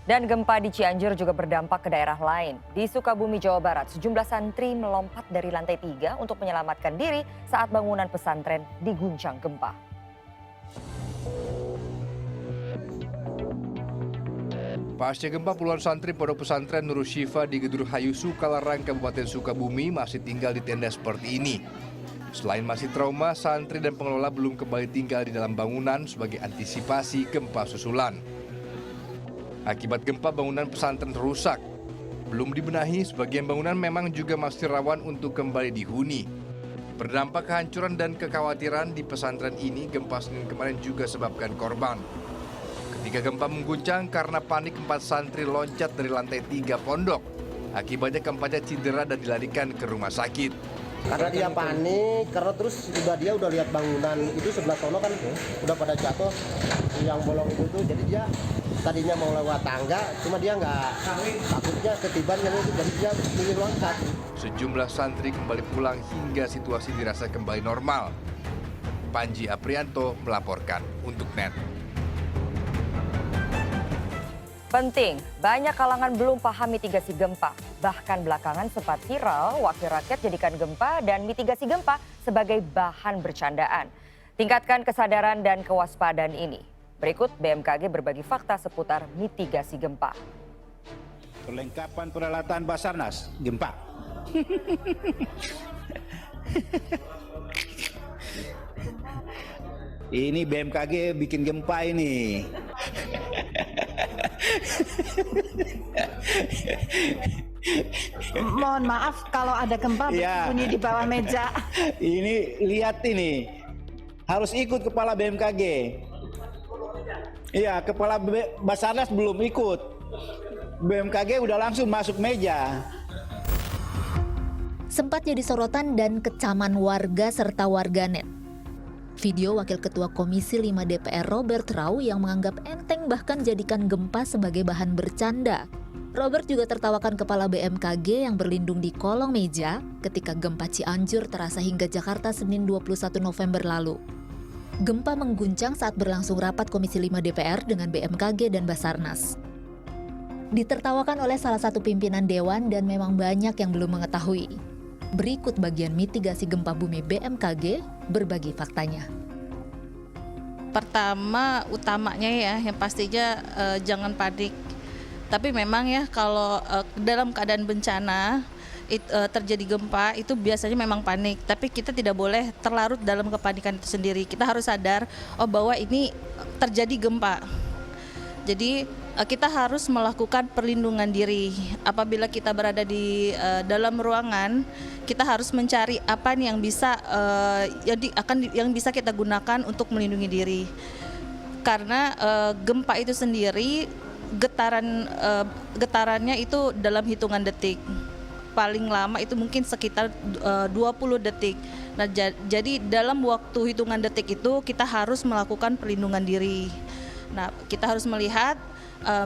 Dan gempa di Cianjur juga berdampak ke daerah lain. Di Sukabumi, Jawa Barat, sejumlah santri melompat dari lantai 3 untuk menyelamatkan diri saat bangunan pesantren diguncang gempa. Pasca gempa, puluhan santri pondok pesantren Nurul Syifa di Gedurhayu, Sukalarang, Kabupaten Sukabumi masih tinggal di tenda seperti ini. Selain masih trauma, santri dan pengelola belum kembali tinggal di dalam bangunan sebagai antisipasi gempa susulan. Akibat gempa, bangunan pesantren rusak. Belum dibenahi, sebagian bangunan memang juga masih rawan untuk kembali dihuni. Berdampak kehancuran dan kekhawatiran di pesantren ini, gempa Senin kemarin juga sebabkan korban. Ketika gempa mengguncang, karena panik 4 santri loncat dari lantai 3 pondok. Akibatnya keempatnya cedera dan dilarikan ke rumah sakit. Karena dia panik, karena terus dia udah lihat bangunan itu sebelah sono kan udah pada jatuh yang bolong itu tuh, jadi dia tadinya mau lewat tangga, cuma dia nggak takutnya ketiban yang itu, jadi dia ingin loncat. Sejumlah santri kembali pulang hingga situasi dirasa kembali normal. Panji Aprianto melaporkan untuk NET. Penting, banyak kalangan belum paham mitigasi gempa. Bahkan belakangan sempat viral wakil rakyat jadikan gempa dan mitigasi gempa sebagai bahan bercandaan. Tingkatkan kesadaran dan kewaspadaan ini. Berikut BMKG berbagi fakta seputar mitigasi gempa. Perlengkapan peralatan Basarnas gempa. Ini BMKG bikin gempa ini. Mohon maaf kalau ada gempa bersembunyi di bawah meja. Ini lihat ini. Harus ikut kepala BMKG. Iya, kepala Basarnas belum ikut. BMKG udah langsung masuk meja. Sempat jadi sorotan dan kecaman warga serta warganet. Video Wakil Ketua Komisi 5 DPR Robert Rau yang menganggap enteng bahkan jadikan gempa sebagai bahan bercanda. Robert juga tertawakan kepala BMKG yang berlindung di kolong meja ketika gempa Cianjur terasa hingga Jakarta Senin 21 November lalu. Gempa mengguncang saat berlangsung rapat Komisi 5 DPR dengan BMKG dan Basarnas. Ditertawakan oleh salah satu pimpinan Dewan dan memang banyak yang belum mengetahui. Berikut bagian mitigasi gempa bumi BMKG berbagi faktanya. Pertama utamanya ya, yang pastinya jangan panik. Tapi memang ya kalau dalam keadaan bencana terjadi gempa itu biasanya memang panik. Tapi kita tidak boleh terlarut dalam kepanikan itu sendiri. Kita harus sadar bahwa ini terjadi gempa. Jadi kita harus melakukan perlindungan diri. Apabila kita berada di dalam ruangan, kita harus mencari apa nih yang bisa yang bisa kita gunakan untuk melindungi diri. Karena gempa itu sendiri getarannya itu dalam hitungan detik. Paling lama itu mungkin sekitar 20 detik. Nah, jadi dalam waktu hitungan detik itu kita harus melakukan perlindungan diri. Nah, kita harus melihat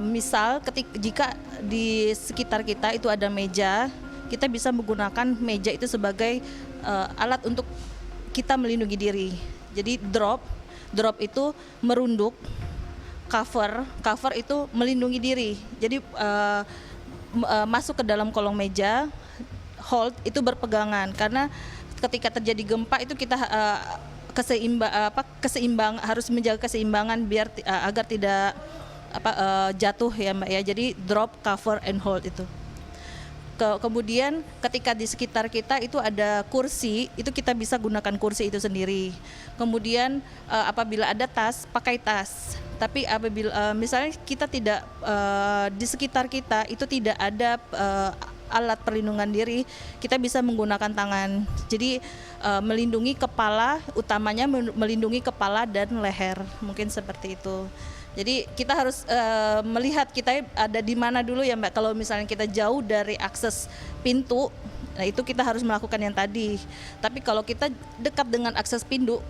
misal jika di sekitar kita itu ada meja, kita bisa menggunakan meja itu sebagai alat untuk kita melindungi diri. Jadi drop itu merunduk, cover itu melindungi diri. Jadi masuk ke dalam kolong meja, hold itu berpegangan karena ketika terjadi gempa itu kita keseimbangan harus menjaga keseimbangan biar agar tidak jatuh ya Mbak ya. Jadi drop, cover and hold itu. Kemudian ketika di sekitar kita itu ada kursi, itu kita bisa gunakan kursi itu sendiri. Kemudian apabila ada tas, pakai tas. Tapi apabila misalnya kita tidak di sekitar kita itu tidak ada alat perlindungan diri, kita bisa menggunakan tangan. Jadi melindungi kepala, utamanya melindungi kepala dan leher, mungkin seperti itu. Jadi kita harus melihat kita ada di mana dulu ya Mbak. Kalau misalnya kita jauh dari akses pintu, nah itu kita harus melakukan yang tadi. Tapi kalau kita dekat dengan akses pintu,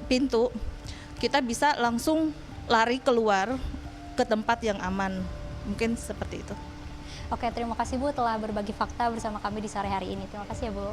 kita bisa langsung lari keluar ke tempat yang aman. Mungkin seperti itu. Oke, terima kasih Bu telah berbagi fakta bersama kami di sore hari ini. Terima kasih ya Bu.